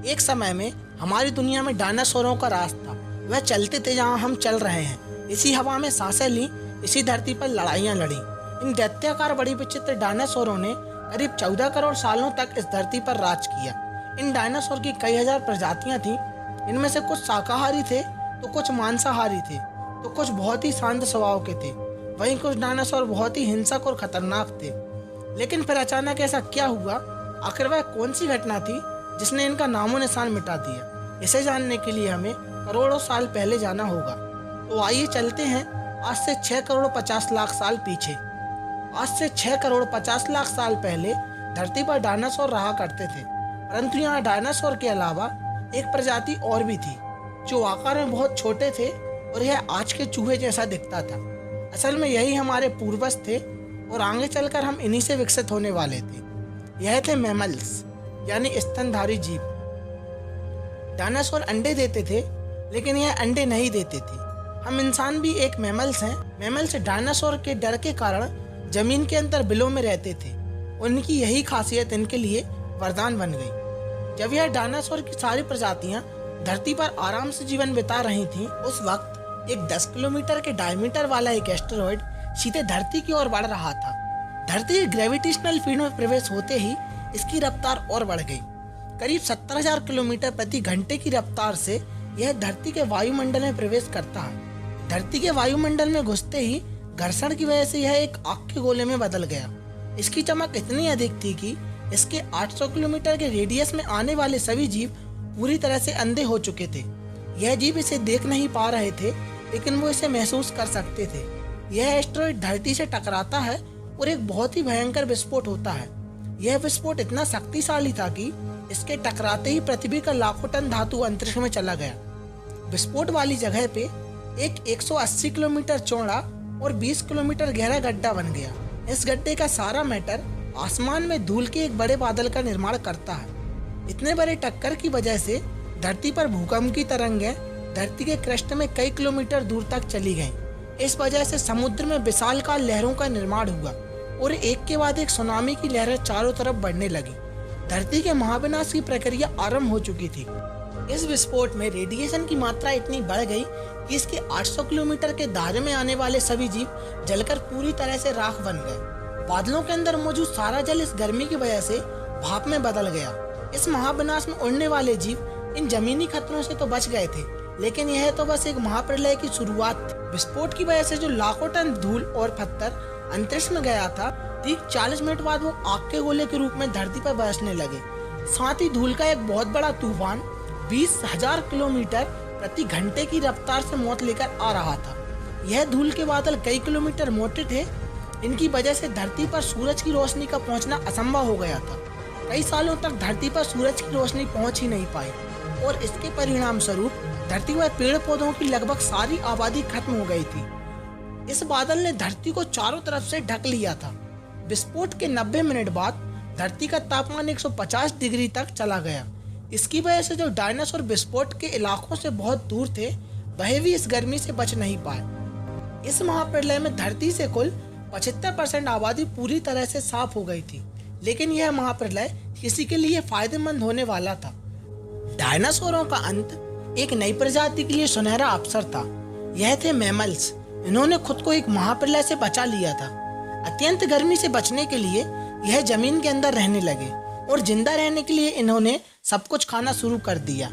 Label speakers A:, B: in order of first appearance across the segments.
A: एक समय में हमारी दुनिया में डायनासोरों का राज था। वह चलते थे जहाँ हम चल रहे हैं, इसी हवा में सांसें ली, इसी धरती पर लड़ाइयाँ लड़ी। इन दैत्याकार बड़ी विचित्र डायनासोरों ने करीब 14 करोड़ सालों तक इस धरती पर राज किया। इन डायनासोर की कई हजार प्रजातियां थीं। इनमें से कुछ शाकाहारी थे तो कुछ मांसाहारी थे तो कुछ बहुत ही शांत स्वभाव के थे। वहीं कुछ डायनासोर बहुत ही हिंसक और खतरनाक थे। लेकिन फिर अचानक ऐसा क्या हुआ? आखिर वह कौन सी घटना थी जिसने इनका नामो निशान मिटा दिया? इसे जानने के लिए हमें करोड़ों साल पहले जाना होगा। तो आइए चलते हैं आज से 6 करोड़ 50 लाख साल पीछे। आज से 6 करोड़ 50 लाख साल पहले धरती पर डायनासोर रहा करते थे। परंतु यहाँ डायनासोर के अलावा एक प्रजाति और भी थी जो आकार में बहुत छोटे थे और यह आज के चूहे जैसा दिखता था। असल में यही हमारे पूर्वज थे और आगे चलकर हम इन्हीं से विकसित होने वाले थे। यह थे मैमल्स, यानी स्तनधारी जीव। डायनासोर अंडे देते थे, लेकिन यह अंडे नहीं देते थे। हम इंसान भी एक मैमल्स हैं। मैमल्स डायनासोर के डर के कारण जमीन के अंदर बिलों में रहते थे। उनकी यही खासियत इनके लिए वरदान बन गई। जब यह डायनासोर की सारी प्रजातियां धरती पर आराम से जीवन बिता रही थीं, उस वक्त एक 10 किलोमीटर के डायमीटर वाला एक एस्टेरॉयड सीधे धरती की ओर बढ़ रहा था। धरती के ग्रेविटेशनल फील्ड में प्रवेश होते ही इसकी रफ्तार और बढ़ गई। करीब 70,000 किलोमीटर प्रति घंटे की रफ्तार से यह धरती के वायुमंडल में प्रवेश करता है। धरती के वायुमंडल में घुसते ही घर्षण की वजह से यह एक आग के गोले में बदल गया। इसकी चमक इतनी अधिक थी कि इसके 800 किलोमीटर के रेडियस में आने वाले सभी जीव पूरी तरह से अंधे हो चुके थे। यह जीव इसे देख नहीं पा रहे थे, लेकिन वो इसे महसूस कर सकते थे। यह एस्टेरॉयड धरती से टकराता है और एक बहुत ही भयंकर विस्फोट होता है। यह विस्फोट इतना शक्तिशाली था कि इसके टकराते ही पृथ्वी का लाखों टन धातु अंतरिक्ष में चला गया। विस्फोट वाली जगह पे एक 180 किलोमीटर चौड़ा और 20 किलोमीटर गहरा गड्ढा बन गया। इस गड्ढे का सारा मैटर आसमान में धूल के एक बड़े बादल का निर्माण करता है। इतने बड़े टक्कर की वजह से धरती पर भूकंप की तरंगें धरती के क्रस्ट में कई किलोमीटर दूर तक चली गईं। इस वजह से समुद्र में विशालकाय लहरों का निर्माण हुआ और एक के बाद एक सुनामी की लहरें चारों तरफ बढ़ने लगी। धरती के महाविनाश की प्रक्रिया आरंभ हो चुकी थी। इस विस्फोट में रेडिएशन की मात्रा इतनी बढ़ गई कि इसके 800 किलोमीटर के दायरे में आने वाले सभी जीव जलकर पूरी तरह से राख बन गए। बादलों के अंदर मौजूद सारा जल इस गर्मी की वजह से भाप में बदल गया। इस महाविनाश में उड़ने वाले जीव इन जमीनी खतरों से तो बच गए थे, लेकिन यह तो बस एक महाप्रलय की शुरुआत थी। विस्फोट की वजह से जो लाखों टन धूल और पत्थर अंतरिक्ष में गया था, ठीक 40 मिनट बाद वो आग के गोले के रूप में धरती पर बरसने लगे। साथ ही धूल का एक बहुत बड़ा तूफान 20,000 किलोमीटर प्रति घंटे की रफ्तार से मौत लेकर आ रहा था। यह धूल के बादल कई किलोमीटर मोटे थे। इनकी वजह से धरती पर सूरज की रोशनी का पहुंचना असंभव हो गया था। कई सालों तक धरती पर सूरज की रोशनी पहुंच ही नहीं पाई और इसके परिणाम स्वरूप धरती पर पेड़ पौधों की लगभग सारी आबादी खत्म हो गई थी। इस बादल ने धरती को चारों तरफ से ढक लिया था। विस्फोट के 90 मिनट बाद धरती का तापमान 150 डिग्री तक चला गया। इसकी वजह से जो डायनासोर विस्फोट के इलाकों से बहुत दूर थे, वह भी इस गर्मी से बच नहीं पाए। इस महाप्रलय में धरती से कुल 75% आबादी पूरी तरह से साफ हो गई थी, लेकिन यह महाप्रलय किसी के लिए फायदेमंद होने वाला था। डायनासोरों का अंत एक नई प्रजाति के लिए सुनहरा अवसर था। यह थे मैमल्स। इन्होंने खुद को एक महाप्रलय से बचा लिया था। अत्यंत गर्मी से बचने के लिए यह जमीन के अंदर रहने लगे और जिंदा रहने के लिए इन्होंने सब कुछ खाना शुरू कर दिया।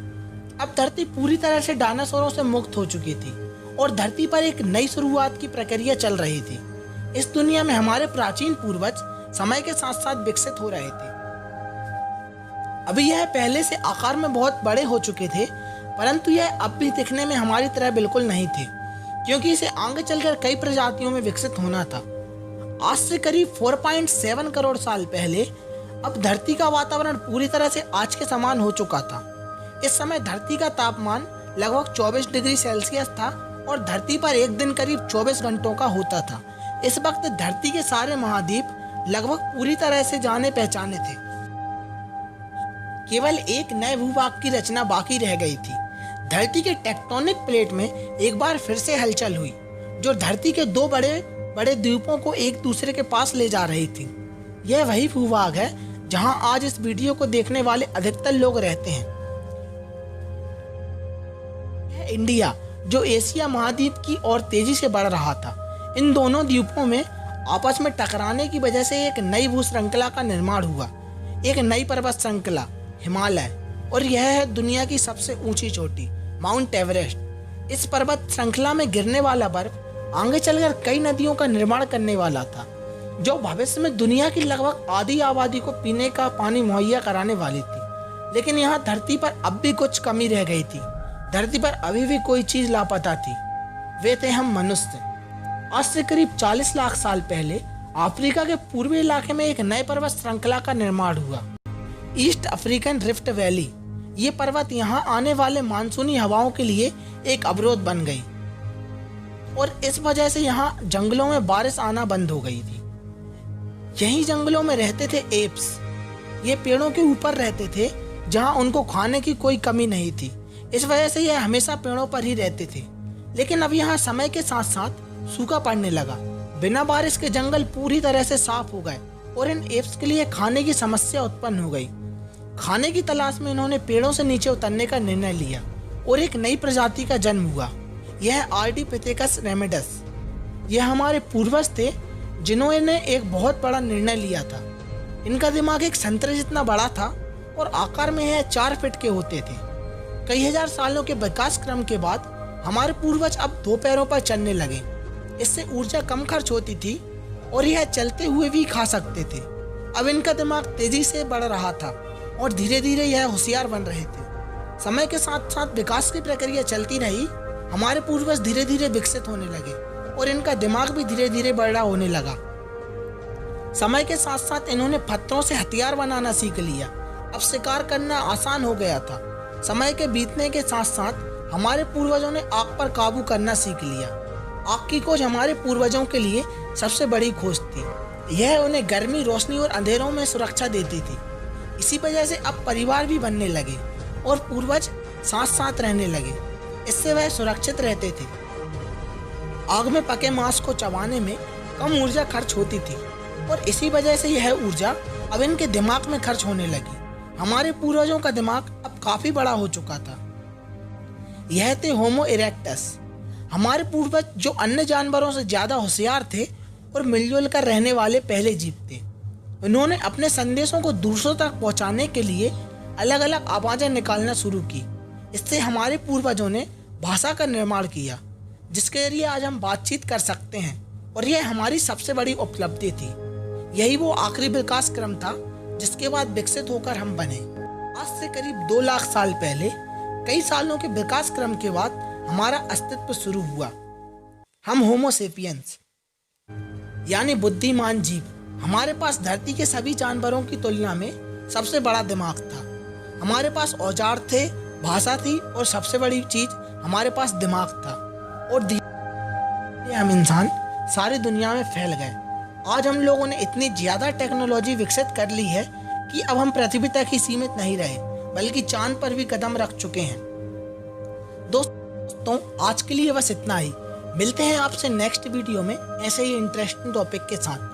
A: अब धरती पूरी तरह से डायनासोरों से मुक्त हो चुकी थी और धरती पर एक नई शुरुआत की प्रक्रिया चल रही थी। इस दुनिया में हमारे प्राचीन पूर्वज समय के साथ साथ विकसित हो रहे थे। अभी यह पहले से आकार में बहुत बड़े हो चुके थे, परंतु यह अब भी दिखने में हमारी तरह बिल्कुल नहीं थे, क्योंकि इसे आगे चलकर कई प्रजातियों में विकसित होना था। आज से करीब 4.7 करोड़ साल पहले अब धरती का वातावरण पूरी तरह से आज के समान हो चुका था। इस समय धरती का तापमान लगभग 24 डिग्री सेल्सियस था और धरती पर एक दिन करीब 24 घंटों का होता था। इस वक्त धरती के सारे महाद्वीप लगभग पूरी तरह से जाने पहचाने थे। केवल एक नए भूभाग की रचना बाकी रह गई थी। धरती के टेक्टोनिक प्लेट में एक बार फिर से हलचल हुई, जो धरती के दो बड़े बड़े द्वीपों को एक दूसरे के पास ले जा रही थी। यह वही भूभाग है जहां आज इस वीडियो को देखने वाले अधिकतर लोग रहते हैं। है इंडिया, जो एशिया महाद्वीप की ओर तेजी से बढ़ रहा था। इन दोनों द्वीपों में आपस में टकराने की वजह से एक नई भू श्रृंखला का निर्माण हुआ, एक नई पर्वत श्रृंखला हिमालय, और यह है दुनिया की सबसे ऊंची चोटी माउंट एवरेस्ट। इस पर्वत श्रृंखला में गिरने वाला बर्फ आगे चलकर कई नदियों का निर्माण करने वाला था, जो भविष्य में दुनिया की लगभग आधी आबादी को पीने का पानी मुहैया कराने वाली थी। लेकिन यहाँ धरती पर अब भी कुछ कमी रह गई थी। धरती पर अभी भी कोई चीज लापता थी। वे थे हम मनुष्य। आज से करीब 40 लाख साल पहले अफ्रीका के पूर्वी इलाके में एक नए पर्वत श्रृंखला का निर्माण हुआ, ईस्ट अफ्रीकन रिफ्ट वैली। ये पर्वत यहाँ आने वाले मानसूनी हवाओं के लिए एक अवरोध बन गई और इस वजह से यहाँ जंगलों में बारिश आना बंद हो गई थी। यही जंगलों में रहते थे एप्स। ये पेड़ों के ऊपर रहते थे जहाँ उनको खाने की कोई कमी नहीं थी। इस वजह से यह हमेशा पेड़ों पर ही रहते थे। लेकिन अब यहाँ समय के साथ साथ सूखा पड़ने लगा। बिना बारिश के जंगल पूरी तरह से साफ हो गए और इन एप्स के लिए खाने की समस्या उत्पन्न हो गई। खाने की तलाश में इन्होंने पेड़ों से नीचे उतरने का निर्णय लिया और एक नई प्रजाति का जन्म हुआ। यह आर्डिपिथेकस रेमिडस। यह हमारे पूर्वज थे जिन्होंने एक बहुत बड़ा निर्णय लिया था। इनका दिमाग एक संतरे जितना बड़ा था और आकार में यह 4 फीट के होते थे। कई हजार सालों के विकास क्रम के बाद हमारे पूर्वज अब 2 पैरों पर चलने लगे। इससे ऊर्जा कम खर्च होती थी और यह चलते हुए भी खा सकते थे। अब इनका दिमाग तेजी से बढ़ रहा था और धीरे धीरे यह होशियार बन रहे थे। समय के साथ साथ विकास की प्रक्रिया चलती रही। हमारे पूर्वज धीरे धीरे विकसित होने लगे और इनका दिमाग भी धीरे धीरे बड़ा होने लगा। समय के साथ साथ इन्होंने पत्थरों से हथियार बनाना सीख लिया। अब शिकार करना आसान हो गया था। समय के बीतने के साथ साथ हमारे पूर्वजों ने आग पर काबू करना सीख लिया। आग की खोज हमारे पूर्वजों के लिए सबसे बड़ी खोज थी। यह उन्हें गर्मी, रोशनी और अंधेरों में सुरक्षा देती थी। इसी वजह से अब परिवार भी बनने लगे और पूर्वज साथ साथ रहने लगे। इससे वह सुरक्षित रहते थे। आग में पके मांस को चबाने में कम ऊर्जा खर्च होती थी और इसी वजह से यह ऊर्जा अब इनके दिमाग में खर्च होने लगी। हमारे पूर्वजों का दिमाग अब काफी बड़ा हो चुका था। यह थे होमो इरेक्टस। हमारे पूर्वज जो अन्य जानवरों से ज्यादा होशियार थे और मिलजुल कर रहने वाले पहले जीव थे। उन्होंने अपने संदेशों को दूसरों तक पहुंचाने के लिए अलग अलग आवाजें निकालना शुरू की। इससे हमारे पूर्वजों ने भाषा का निर्माण किया, जिसके जरिए आज हम बातचीत कर सकते हैं और यह हमारी सबसे बड़ी उपलब्धि थी। यही वो आखिरी विकास क्रम था जिसके बाद विकसित होकर हम बने। आज से करीब 2 लाख साल पहले कई सालों के विकास क्रम के बाद हमारा अस्तित्व शुरू हुआ। हम होमो सेपियंस यानी बुद्धिमान जीव। हमारे पास धरती के सभी जानवरों की तुलना में सबसे बड़ा दिमाग था। हमारे पास औजार थे, भाषा थी और सबसे बड़ी चीज हमारे पास दिमाग था। और धीरे हम इंसान सारी दुनिया में फैल गए। आज हम लोगों ने इतनी ज्यादा टेक्नोलॉजी विकसित कर ली है कि अब हम पृथ्वी तक ही सीमित नहीं रहे, बल्कि चांद पर भी कदम रख चुके हैं। दोस्तों, आज के लिए बस इतना ही। मिलते हैं आपसे नेक्स्ट वीडियो में ऐसे ही इंटरेस्टिंग टॉपिक के साथ।